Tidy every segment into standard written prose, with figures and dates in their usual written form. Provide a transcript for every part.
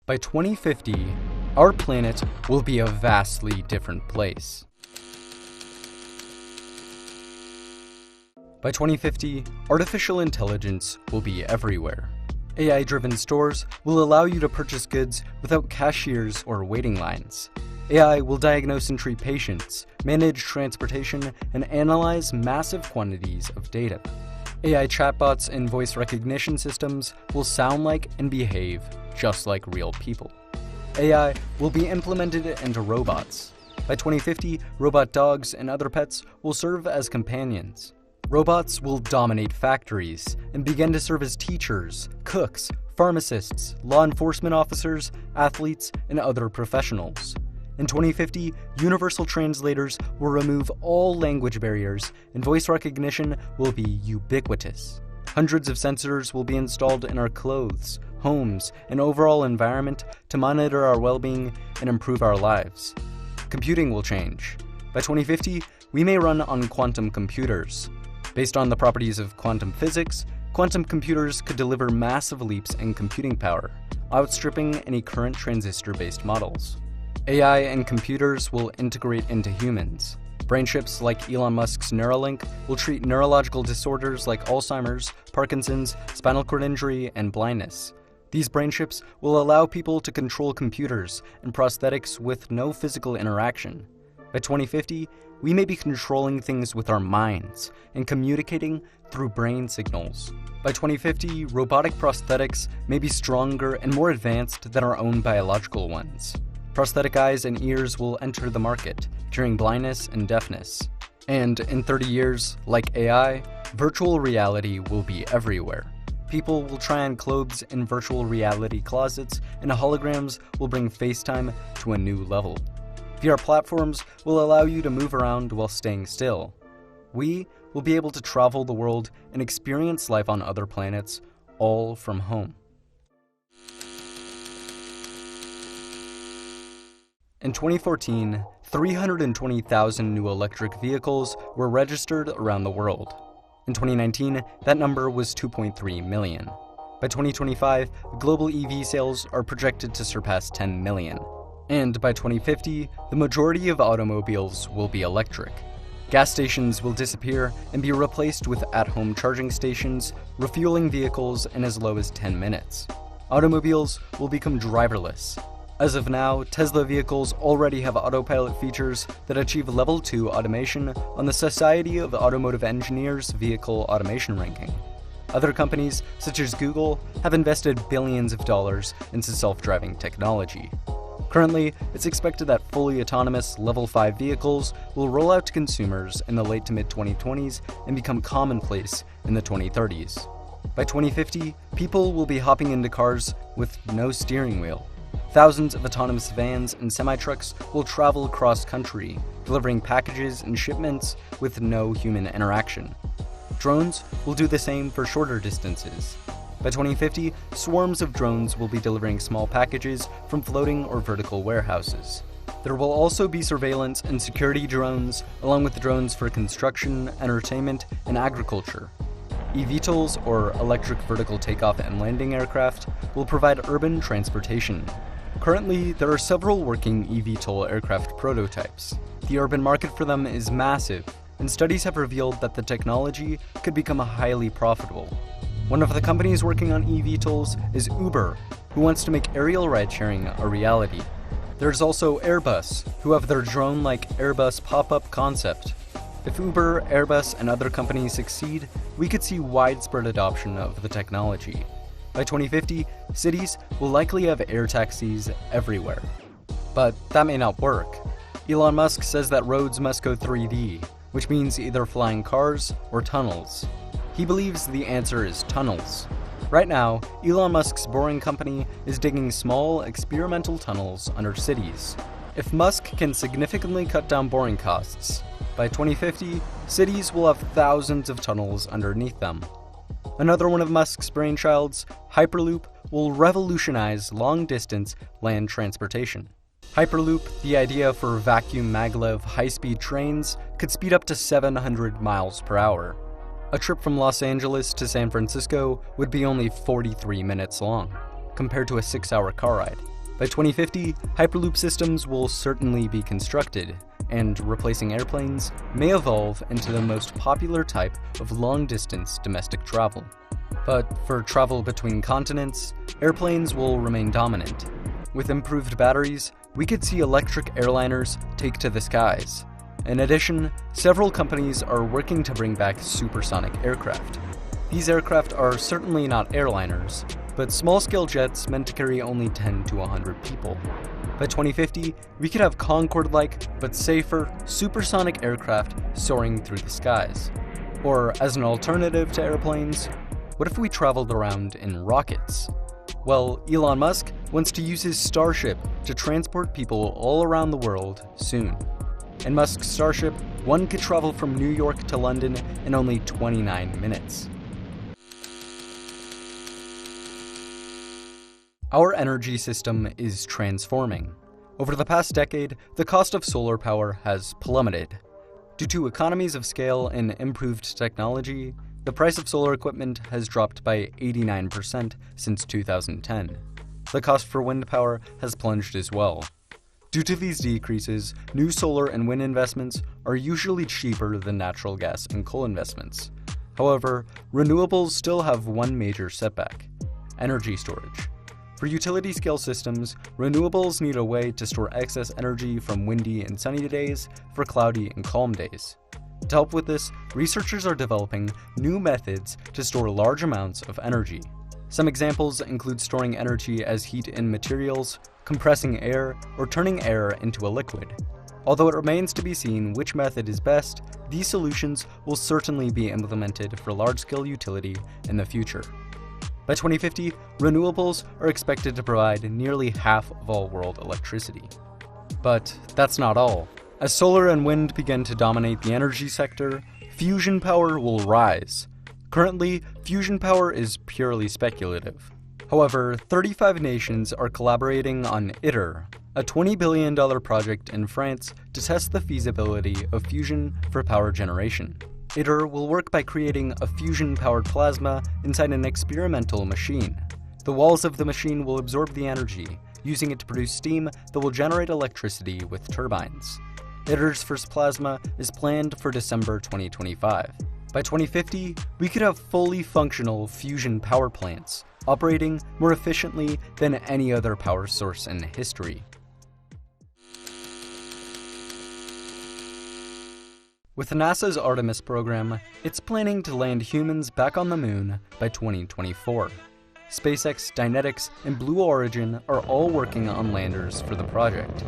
By 2050, our planet will be a vastly different place. By 2050, artificial intelligence will be everywhere. AI-driven stores will allow you to purchase goods without cashiers or waiting lines. AI will diagnose and treat patients, manage transportation, and analyze massive quantities of data. AI chatbots and voice recognition systems will sound like and behave just like real people. AI will be implemented into robots. By 2050, robot dogs and other pets will serve as companions. Robots will dominate factories and begin to serve as teachers, cooks, pharmacists, law enforcement officers, athletes, and other professionals. In 2050, universal translators will remove all language barriers, and voice recognition will be ubiquitous. Hundreds of sensors will be installed in our clothes, homes, and overall environment to monitor our well-being and improve our lives. Computing will change. By 2050, we may run on quantum computers. Based on the properties of quantum physics, quantum computers could deliver massive leaps in computing power, outstripping any current transistor-based models. AI and computers will integrate into humans. Brain chips like Elon Musk's Neuralink will treat neurological disorders like Alzheimer's, Parkinson's, spinal cord injury, and blindness. These brain chips will allow people to control computers and prosthetics with no physical interaction. By 2050, we may be controlling things with our minds and communicating through brain signals. By 2050, robotic prosthetics may be stronger and more advanced than our own biological ones. Prosthetic eyes and ears will enter the market, curing blindness and deafness. And in 30 years, like AI, virtual reality will be everywhere. People will try on clothes in virtual reality closets, and holograms will bring FaceTime to a new level. VR platforms will allow you to move around while staying still. We will be able to travel the world and experience life on other planets, all from home. In 2014, 320,000 new electric vehicles were registered around the world. In 2019, that number was 2.3 million. By 2025, global EV sales are projected to surpass 10 million. And by 2050, the majority of automobiles will be electric. Gas stations will disappear and be replaced with at-home charging stations, refueling vehicles in as low as 10 minutes. Automobiles will become driverless. As of now, Tesla vehicles already have autopilot features that achieve Level 2 automation on the Society of Automotive Engineers Vehicle Automation Ranking. Other companies, such as Google, have invested billions of dollars into self-driving technology. Currently, it's expected that fully autonomous Level 5 vehicles will roll out to consumers in the late to mid-2020s and become commonplace in the 2030s. By 2050, people will be hopping into cars with no steering wheel. Thousands of autonomous vans and semi-trucks will travel across country, delivering packages and shipments with no human interaction. Drones will do the same for shorter distances. By 2050, swarms of drones will be delivering small packages from floating or vertical warehouses. There will also be surveillance and security drones, along with drones for construction, entertainment, and agriculture. evtols, or electric vertical takeoff and landing aircraft, will provide urban transportation. Currently, there are several working eVTOL aircraft prototypes. The urban market for them is massive, and studies have revealed that the technology could become highly profitable. One of the companies working on eVTOLs is Uber, who wants to make aerial ride-sharing a reality. There's also Airbus, who have their drone-like Airbus pop-up concept. If Uber, Airbus, and other companies succeed, we could see widespread adoption of the technology. By 2050, cities will likely have air taxis everywhere. But that may not work. Elon Musk says that roads must go 3D, which means either flying cars or tunnels. He believes the answer is tunnels. Right now, Elon Musk's Boring Company is digging small, experimental tunnels under cities. If Musk can significantly cut down boring costs, by 2050, cities will have thousands of tunnels underneath them. Another one of Musk's brainchilds, Hyperloop, will revolutionize long-distance land transportation. Hyperloop, the idea for vacuum maglev high-speed trains, could speed up to 700 miles per hour. A trip from Los Angeles to San Francisco would be only 43 minutes long, compared to a 6-hour car ride. By 2050, Hyperloop systems will certainly be constructed, and replacing airplanes may evolve into the most popular type of long-distance domestic travel. But for travel between continents, airplanes will remain dominant. With improved batteries, we could see electric airliners take to the skies. In addition, several companies are working to bring back supersonic aircraft. These aircraft are certainly not airliners, but small-scale jets meant to carry only 10 to 100 people. By 2050, we could have Concorde-like, but safer, supersonic aircraft soaring through the skies. Or, as an alternative to airplanes, what if we traveled around in rockets? Well, Elon Musk wants to use his Starship to transport people all around the world soon. In Musk's Starship, one could travel from New York to London in only 29 minutes. Our energy system is transforming. Over the past decade, the cost of solar power has plummeted. Due to economies of scale and improved technology, the price of solar equipment has dropped by 89% since 2010. The cost for wind power has plunged as well. Due to these decreases, new solar and wind investments are usually cheaper than natural gas and coal investments. However, renewables still have one major setback: energy storage. For utility-scale systems, renewables need a way to store excess energy from windy and sunny days for cloudy and calm days. To help with this, researchers are developing new methods to store large amounts of energy. Some examples include storing energy as heat in materials, compressing air, or turning air into a liquid. Although it remains to be seen which method is best, these solutions will certainly be implemented for large-scale utility in the future. By 2050, renewables are expected to provide nearly half of all world electricity. But that's not all. As solar and wind begin to dominate the energy sector, fusion power will rise. Currently, fusion power is purely speculative. However, 35 nations are collaborating on ITER, a $20 billion project in France to test the feasibility of fusion for power generation. ITER will work by creating a fusion-powered plasma inside an experimental machine. The walls of the machine will absorb the energy, using it to produce steam that will generate electricity with turbines. ITER's first plasma is planned for December 2025. By 2050, we could have fully functional fusion power plants, operating more efficiently than any other power source in history. With NASA's Artemis program, it's planning to land humans back on the moon by 2024. SpaceX, Dynetics, and Blue Origin are all working on landers for the project.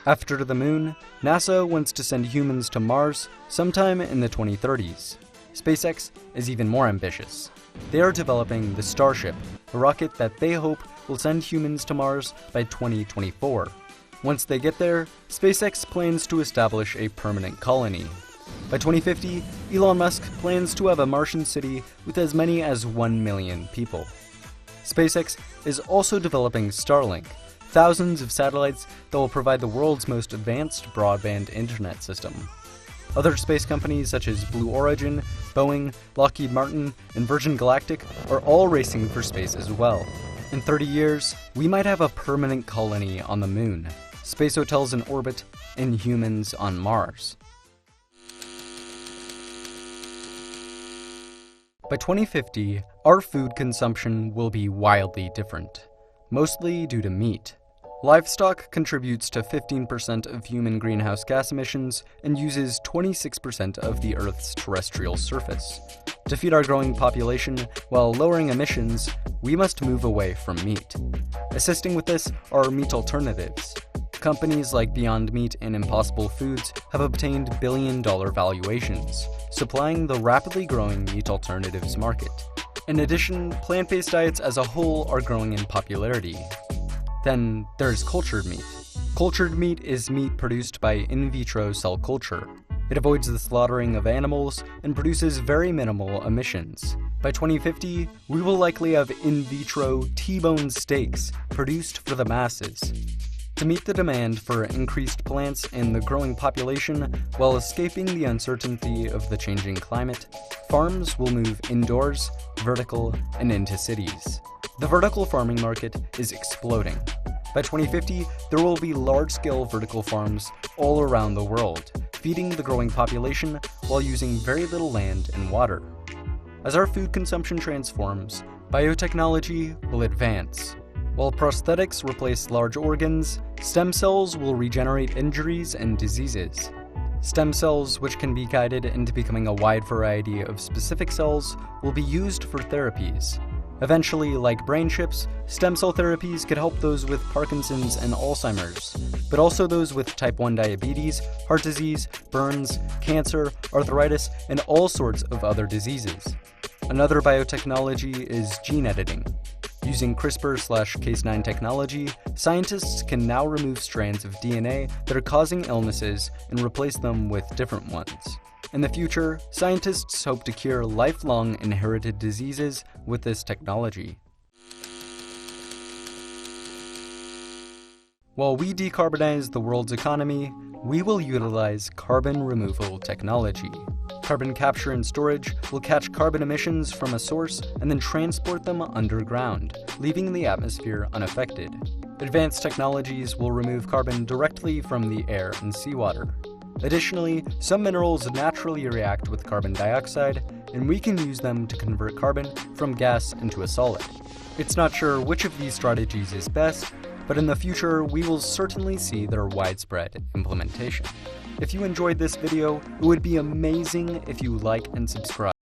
After the moon, NASA wants to send humans to Mars sometime in the 2030s. SpaceX is even more ambitious. They are developing the Starship, a rocket that they hope will send humans to Mars by 2024. Once they get there, SpaceX plans to establish a permanent colony. By 2050, Elon Musk plans to have a Martian city with as many as 1 million people. SpaceX is also developing Starlink, thousands of satellites that will provide the world's most advanced broadband internet system. Other space companies such as Blue Origin, Boeing, Lockheed Martin, and Virgin Galactic are all racing for space as well. In 30 years, we might have a permanent colony on the moon, space hotels in orbit, and humans on Mars. By 2050, our food consumption will be wildly different, mostly due to meat. Livestock contributes to 15% of human greenhouse gas emissions and uses 26% of the Earth's terrestrial surface. To feed our growing population while lowering emissions, we must move away from meat. Assisting with this are meat alternatives. Companies like Beyond Meat and Impossible Foods have obtained billion-dollar valuations, supplying the rapidly growing meat alternatives market. In addition, plant-based diets as a whole are growing in popularity. Then there's cultured meat. Cultured meat is meat produced by in vitro cell culture. It avoids the slaughtering of animals and produces very minimal emissions. By 2050, we will likely have in vitro T-bone steaks produced for the masses. To meet the demand for increased plants and the growing population while escaping the uncertainty of the changing climate, farms will move indoors, vertical, and into cities. The vertical farming market is exploding. By 2050, there will be large-scale vertical farms all around the world, feeding the growing population while using very little land and water. As our food consumption transforms, biotechnology will advance. While prosthetics replace large organs, stem cells will regenerate injuries and diseases. Stem cells, which can be guided into becoming a wide variety of specific cells, will be used for therapies. Eventually, like brain chips, stem cell therapies could help those with Parkinson's and Alzheimer's, but also those with type 1 diabetes, heart disease, burns, cancer, arthritis, and all sorts of other diseases. Another biotechnology is gene editing. Using CRISPR/Cas9 technology, scientists can now remove strands of DNA that are causing illnesses and replace them with different ones. In the future, scientists hope to cure lifelong inherited diseases with this technology. While we decarbonize the world's economy, we will utilize carbon removal technology. Carbon capture and storage will catch carbon emissions from a source and then transport them underground, leaving the atmosphere unaffected. Advanced technologies will remove carbon directly from the air and seawater. Additionally, some minerals naturally react with carbon dioxide, and we can use them to convert carbon from gas into a solid. It's not sure which of these strategies is best, but in the future, we will certainly see their widespread implementation. If you enjoyed this video, it would be amazing if you like and subscribe.